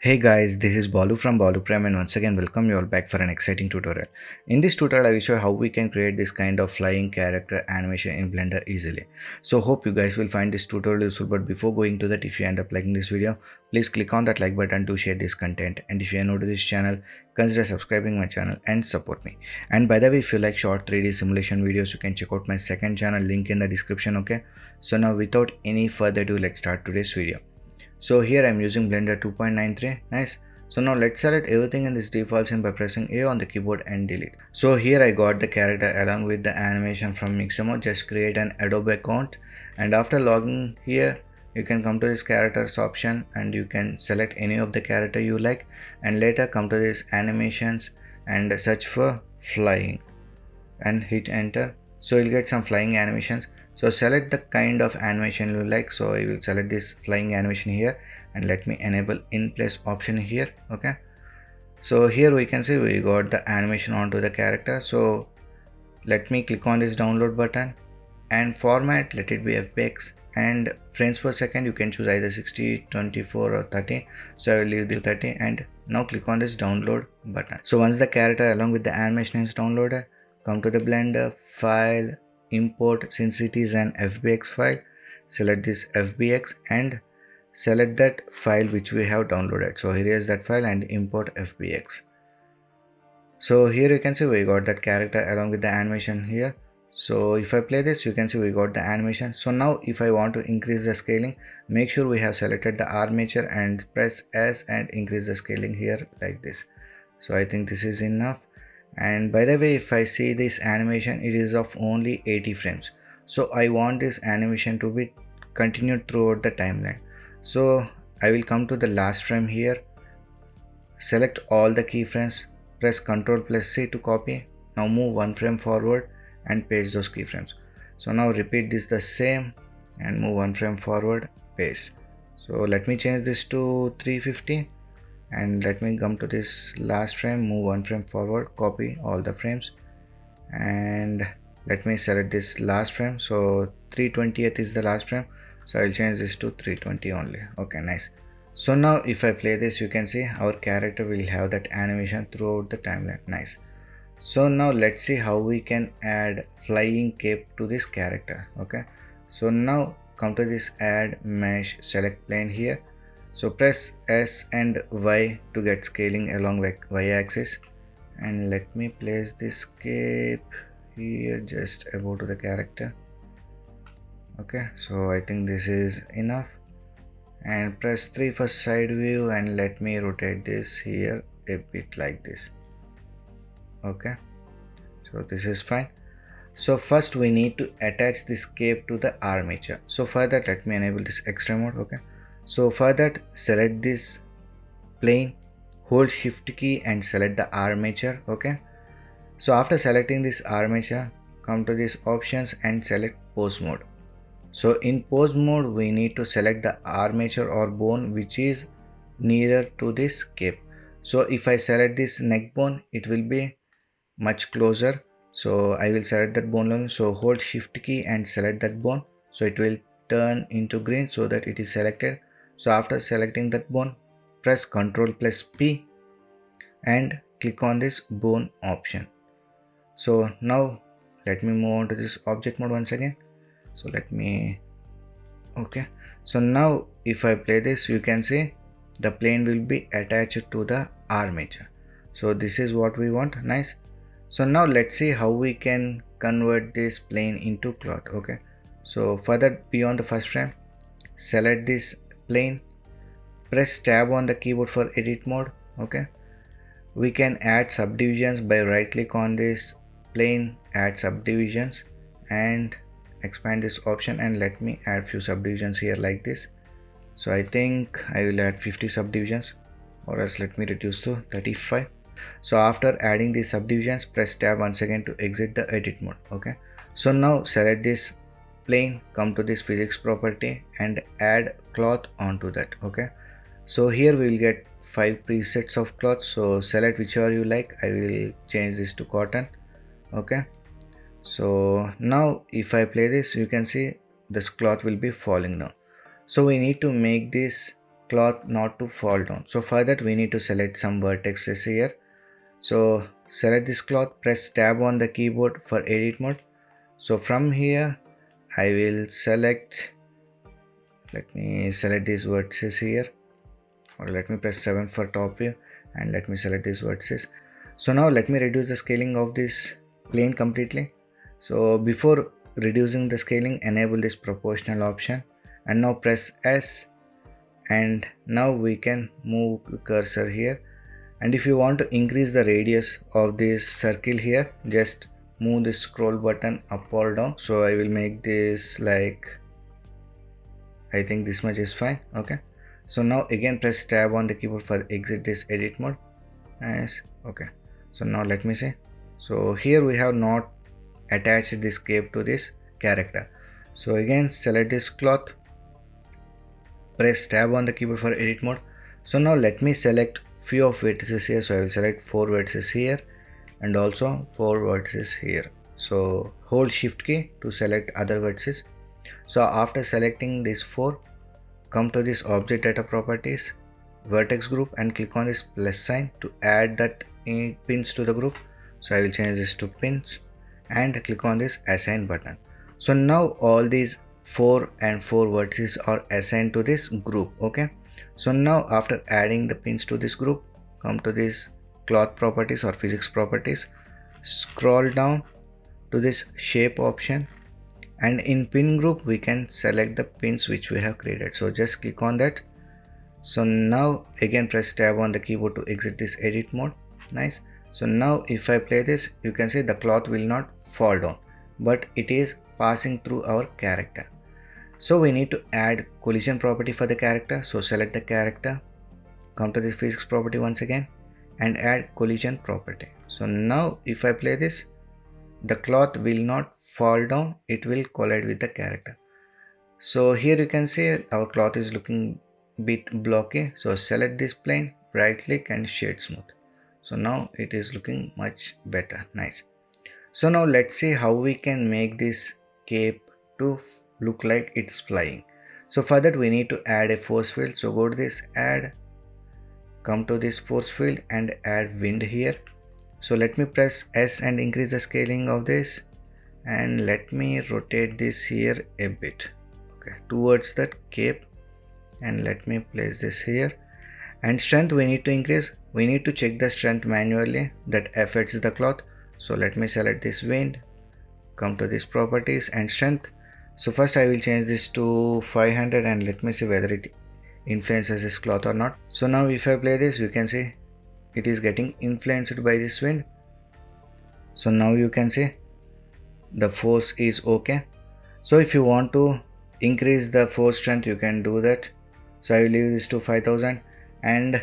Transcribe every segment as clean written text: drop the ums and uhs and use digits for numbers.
Hey guys, this is Balu from Balu Prime and once again welcome you all back for an exciting tutorial. In this tutorial I will show how we can create this kind of flying character animation in Blender easily. So hope you guys will find this tutorial useful, but before going to that, if you end up liking this video, please click on that like button to share this content, and if you are new to this channel, consider subscribing my channel and support me. And by the way, if you like short 3D simulation videos, you can check out my second channel, link in the description. Okay, so now without any further ado, let's start today's video. So here I'm using Blender 2.93. Nice. So now let's select everything in this default scene by pressing A on the keyboard and delete. So here I got the character along with the animation from Mixamo. Just create an Adobe account, and after logging here, you can come to this characters option and you can select any of the character you like, and later come to this animations and search for flying and hit enter. So you'll get some flying animations. So select the kind of animation you like. So I will select this flying animation here and let me enable in place option here. Okay, so here we can see we got the animation onto the character. So let me click on this download button and format, let it be fpx, and frames per second you can choose either 60, 24 or 30. So I will leave the 30 and now click on this download button. So once the character along with the animation is downloaded, come to the Blender file, import. Since it is an fbx file, select this fbx and select that file which we have downloaded. So here is that file and import fbx. So here you can see we got that character along with the animation here. So if I play this, you can see we got the animation. So now if I want to increase the scaling, make sure we have selected the armature and press S and increase the scaling here like this. So I think this is enough. And by the way, if I see this animation, it is of only 80 frames. So I want this animation to be continued throughout the timeline. So I will come to the last frame here, select all the keyframes, press Ctrl plus C to copy. Now move one frame forward and paste those keyframes. So now repeat this the same and move one frame forward, paste. So let me change this to 350 and let me come to this last frame, move one frame forward, copy all the frames, and let me select this last frame. So 320th is the last frame, so I'll change this to 320 only. Okay, nice. So now if I play this, you can see our character will have that animation throughout the timeline. Nice. So now let's see how we can add flying cape to this character. Okay, so now come to this add mesh, select plane here. So press S and Y to get scaling along Y axis, and let me place this cape here just above to the character. Okay, so I think this is enough, and press 3 for side view and let me rotate this here a bit like this. Okay, so this is fine. So first we need to attach this cape to the armature. So for that, let me enable this extra mode. Okay, so for that, select this plane, hold shift key and select the armature. Okay, so after selecting this armature, come to these options and select pose mode. So in pose mode, we need to select the armature or bone which is nearer to this cape. So if I select this neck bone, it will be much closer. So I will select that bone only. So hold shift key and select that bone. So it will turn into green so that it is selected. So after selecting that bone, press Ctrl plus P and click on this bone option. So now let me move on to this object mode once again. So let me, okay, so now if I play this, you can see the plane will be attached to the armature. So this is what we want. Nice. So now let's see how we can convert this plane into cloth. Okay, so for that, beyond the first frame, select this plane, press tab on the keyboard for edit mode. Okay, we can add subdivisions by right click on this plane, add subdivisions, and expand this option, and let me add few subdivisions here like this. So I think I will add 50 subdivisions, or else let me reduce to 35. So after adding these subdivisions, press tab once again to exit the edit mode. Okay, so now select this plane, come to this physics property and add cloth onto that. Okay, so here we will get 5 presets of cloth. So select whichever you like. I will change this to cotton. Okay, so now if I play this, you can see this cloth will be falling now. So we need to make this cloth not to fall down. So for that we need to select some vertices here. So select this cloth, press tab on the keyboard for edit mode. So from here I will select, let me select these vertices here, or let me press 7 for top view and let me select these vertices. So now let me reduce the scaling of this plane completely. So before reducing the scaling, enable this proportional option and now press S, and now we can move cursor here. And if you want to increase the radius of this circle here, just move the scroll button up or down. So I will make this like, I think this much is fine. Okay, so now again press tab on the keyboard for exit this edit mode. Nice. Okay, so now let me see. So here we have not attached this cape to this character. So again select this cloth, press tab on the keyboard for edit mode. So now let me select few of vertices here. So I will select 4 vertices here and also 4 vertices here. So hold shift key to select other vertices. So after selecting these 4, come to this object data properties, vertex group, and click on this plus sign to add that pins to the group. So I will change this to pins and click on this assign button. So now all these 4 and 4 vertices are assigned to this group. Okay, so now after adding the pins to this group, come to this cloth properties or physics properties, scroll down to this shape option, and in pin group we can select the pins which we have created. So just click on that. So now again press tab on the keyboard to exit this edit mode. Nice. So now if I play this, you can see the cloth will not fall down, but it is passing through our character. So we need to add collision property for the character. So select the character, come to the physics property once again and add collision property. So now if I play this, the cloth will not fall down, it will collide with the character. So here you can see our cloth is looking bit blocky. So select this plane, right click and shade smooth. So now it is looking much better. Nice. So now let's see how we can make this cape to look like it's flying. So for that we need to add a force field. So go to this add, come to this force field and add wind here. So let me press S and increase the scaling of this, and let me rotate this here a bit, okay, towards that cape, and let me place this here. And strength we need to increase, we need to check the strength manually that affects the cloth. So let me select this wind, come to this properties and strength. So first I will change this to 500 and let me see whether it influences this cloth or not. So now if I play this, you can see it is getting influenced by this wind. So now you can see the force is okay. So if you want to increase the force strength, you can do that. So I will leave this to 5000, and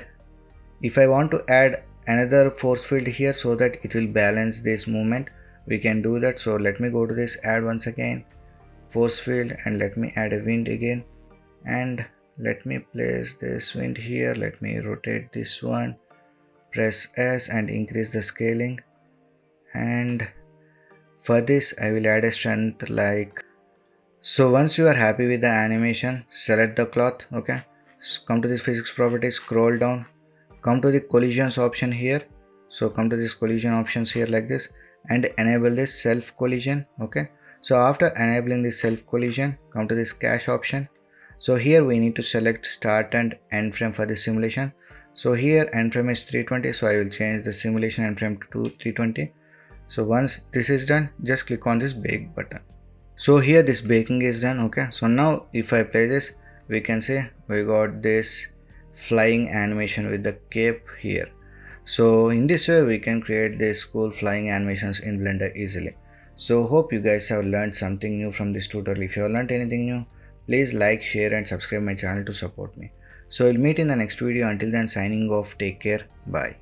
if I want to add another force field here so that it will balance this movement, we can do that. So let me go to this add once again, force field, and let me add a wind again, and let me place this wind here. Let me rotate this one, press S and increase the scaling, and for this I will add a strength like so. Once you are happy with the animation, select the cloth, okay, come to this physics property, scroll down, come to the collisions option here. So come to this collision options here like this and enable this self collision, okay. So after enabling this self collision, come to this cache option. So here we need to select start and end frame for the simulation. So here end frame is 320, so I will change the simulation end frame to 320. So once this is done, just click on this bake button. So here this baking is done, okay. So now if I play this, we can see we got this flying animation with the cape here. So in this way we can create this cool flying animations in Blender easily. So hope you guys have learned something new from this tutorial. If you have learned anything new, please like, share and subscribe my channel to support me. So we'll meet in the next video. Until then, signing off. Take care. Bye.